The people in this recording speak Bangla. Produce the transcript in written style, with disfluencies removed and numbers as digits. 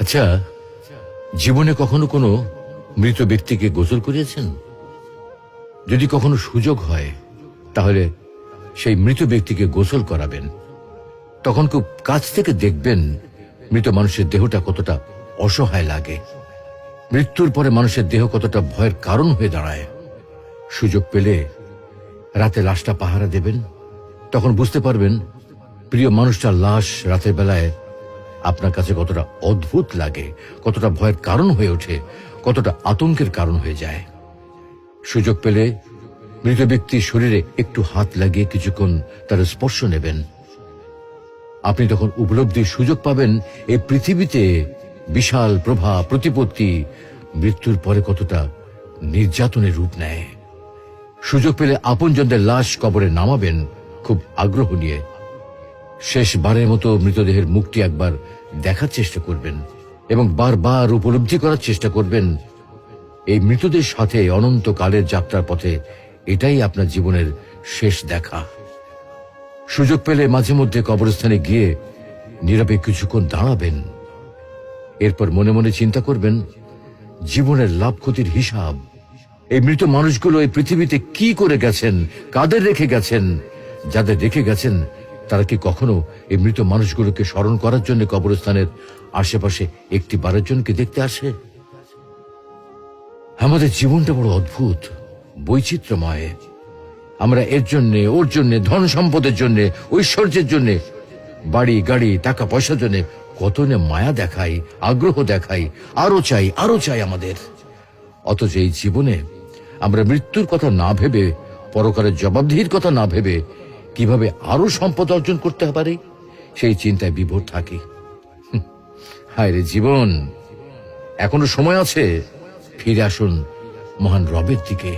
আচ্ছা, জীবনে কখনো কোনো মৃত ব্যক্তিকে গোসল করিয়েছেন? যদি কখনো সুযোগ হয় তাহলে সেই মৃত ব্যক্তিকে গোসল করাবেন। তখন খুব কাছ থেকে দেখবেন মৃত মানুষের দেহটা কতটা অসহায় লাগে, মৃত্যুর পরে মানুষের দেহ কতটা ভয়ের কারণ হয়ে দাঁড়ায়। সুযোগ পেলে রাতে লাশটা পাহারা দেবেন, তখন বুঝতে পারবেন প্রিয় মানুষটার লাশ রাতের বেলায় আপনার কাছে কতটা অদ্ভুত লাগে, কতটা ভয়ের কারণ হয়ে ওঠে, কতটা আতঙ্কের কারণ হয়ে যায়। সুযোগ পেলে মৃত ব্যক্তির শরীরে একটু হাত লাগিয়ে কিছুক্ষণ তার স্পর্শ নেবেন। আপনি তখন উপলব্ধির সুযোগ পাবেন এই পৃথিবীতে বিশাল প্রভাব প্রতিপত্তি মৃত্যুর পরে কতটা নির্যাতনের রূপ নেয়। সুযোগ পেলে আপনজনদের লাশ কবরে নামাবেন খুব আগ্রহ নিয়ে। শেষবারের মতো মৃতদেহের মুখটি একবার দেখার চেষ্টা করবেন এবং বারবার উপলব্ধি করার চেষ্টা করবেন এই মৃতদের সাথে অনন্তকালের যাত্রার পথে এটাই আপনার জীবনের শেষ দেখা। সুযোগ পেলে মাঝে মধ্যে কবরস্থানে গিয়ে নীরবে কিছুক্ষণ দাঁড়াবেন। এরপর মনে মনে চিন্তা করবেন জীবনের লাভ ক্ষতির হিসাব। এই মৃত মানুষগুলো এই পৃথিবীতে কি করে গেছেন, কাদের রেখে গেছেন। যাদের রেখে গেছেন তারা কি কখনো এই মৃত মানুষগুলোকে স্মরণ করার জন্য কবরস্থানের আশেপাশে একটি বারের জন্য দেখতে আসে? আমাদের জীবনটা বড় অদ্ভুত, বৈচিত্র্যময়। আমরা এর জন্যে ওর জন্যে, ধন সম্পদের জন্যে, ঐশ্বর্যের জন্যে, বাড়ি গাড়ি টাকা পয়সার জন্যে কত না মায়া দেখাই, আগ্রহ দেখাই, আরো চাই আরো চাই আমাদের। অথচ এই জীবনে আমরা মৃত্যুর কথা না ভেবে, পরকালের জবাবদিহির কথা না ভেবে কিভাবে আরো সম্পদ অর্জন করতে পারি সেই চিন্তায় বিভোর থাকি। হায় রে জীবন, এখনো সময় আছে, ফিরে আসুন মহান রবের দিকে।